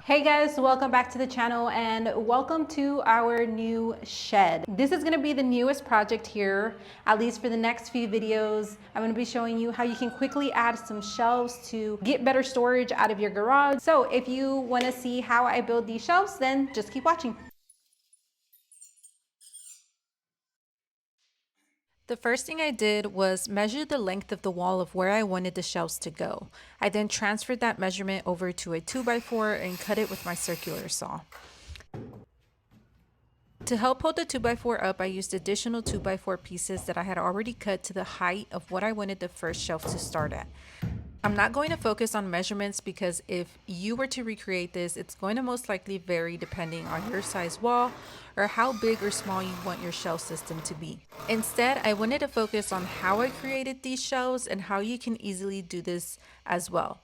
Hey guys, welcome back to the channel and welcome to our new shed. This is gonna be the newest project here, at least for the next few videos. I'm gonna be showing you how you can quickly add some shelves to get better storage out of your garage. So if you wanna see how I build these shelves, then just keep watching. The first thing I did was measure the length of the wall of where I wanted the shelves to go. I then transferred that measurement over to a 2x4 and cut it with my circular saw. To help hold the 2x4 up, I used additional 2x4 pieces that I had already cut to the height of what I wanted the first shelf to start at. I'm not going to focus on measurements because if you were to recreate this, it's going to most likely vary depending on your size wall or how big or small you want your shelf system to be. Instead, I wanted to focus on how I created these shelves and how you can easily do this as well.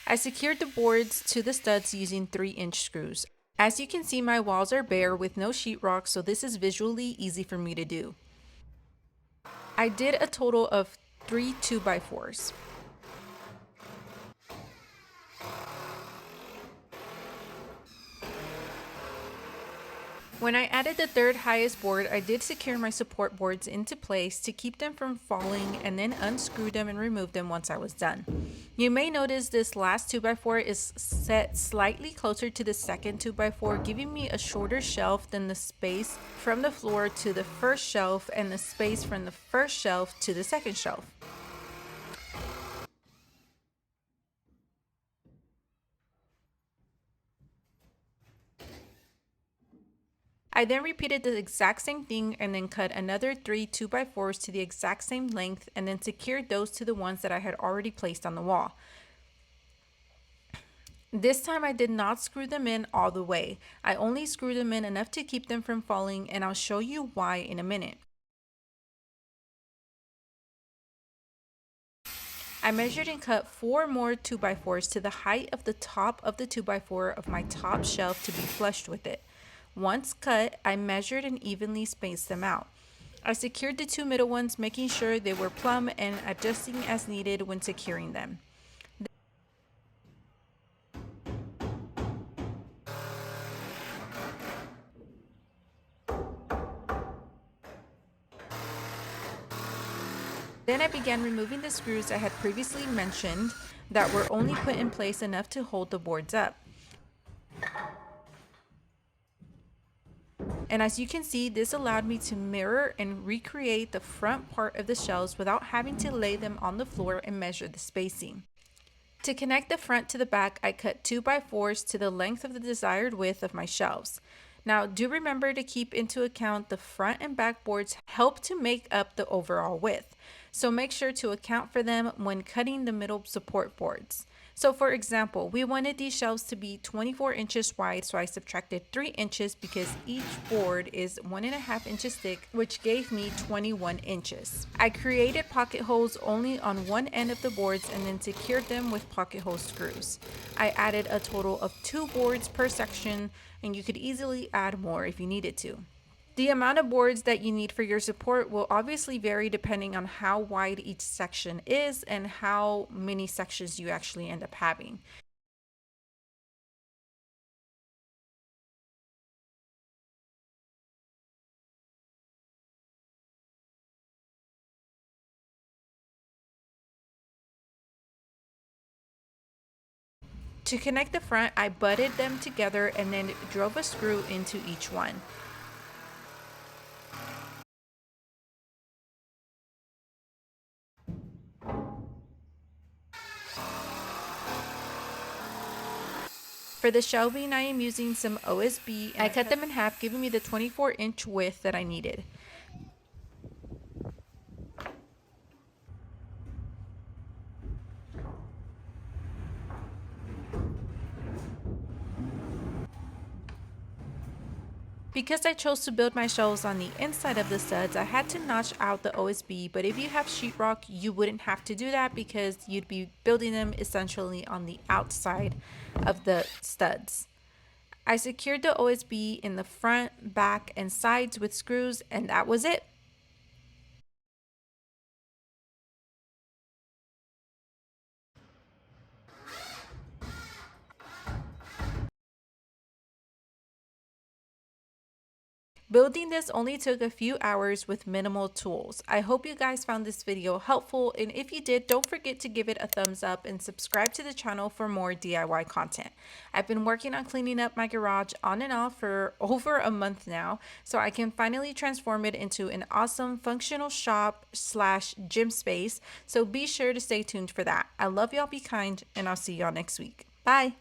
I secured the boards to the studs using 3-inch screws. As you can see, my walls are bare with no sheetrock, so this is visually easy for me to do. I did a total of 3 2x4s. When I added the third highest board, I did secure my support boards into place to keep them from falling and then unscrew them and remove them once I was done. You may notice this last 2x4 is set slightly closer to the second 2x4, giving me a shorter shelf than the space from the floor to the first shelf and the space from the first shelf to the second shelf. I then repeated the exact same thing and then cut another 3 2x4s to the exact same length and then secured those to the ones that I had already placed on the wall. This time I did not screw them in all the way. I only screwed them in enough to keep them from falling, and I'll show you why in a minute. I measured and cut 4 more 2x4s to the height of the top of the 2x4 of my top shelf to be flush with it. Once cut, I measured and evenly spaced them out. I secured the 2 middle ones, making sure they were plumb and adjusting as needed when securing them. Then I began removing the screws I had previously mentioned that were only put in place enough to hold the boards up. And as you can see, this allowed me to mirror and recreate the front part of the shelves without having to lay them on the floor and measure the spacing. To connect the front to the back, I cut 2x4s to the length of the desired width of my shelves. Now, do remember to keep into account the front and back boards help to make up the overall width. So make sure to account for them when cutting the middle support boards. So for example, we wanted these shelves to be 24 inches wide, so I subtracted 3 inches because each board is 1.5 inches thick, which gave me 21 inches. I created pocket holes only on one end of the boards and then secured them with pocket hole screws. I added a total of 2 boards per section, and you could easily add more if you needed to. The amount of boards that you need for your support will obviously vary depending on how wide each section is and how many sections you actually end up having. To connect the front, I butted them together and then drove a screw into each one. For the shelving, I am using some OSB. I cut them in half, giving me the 24-inch width that I needed. Because I chose to build my shelves on the inside of the studs, I had to notch out the OSB, but if you have sheetrock, you wouldn't have to do that because you'd be building them essentially on the outside of the studs. I secured the OSB in the front, back, and sides with screws, and that was it. Building this only took a few hours with minimal tools. I hope you guys found this video helpful, and if you did, don't forget to give it a thumbs up and subscribe to the channel for more DIY content. I've been working on cleaning up my garage on and off for over a month now, so I can finally transform it into an awesome functional shop / gym space, so be sure to stay tuned for that. I love y'all, be kind, and I'll see y'all next week. Bye!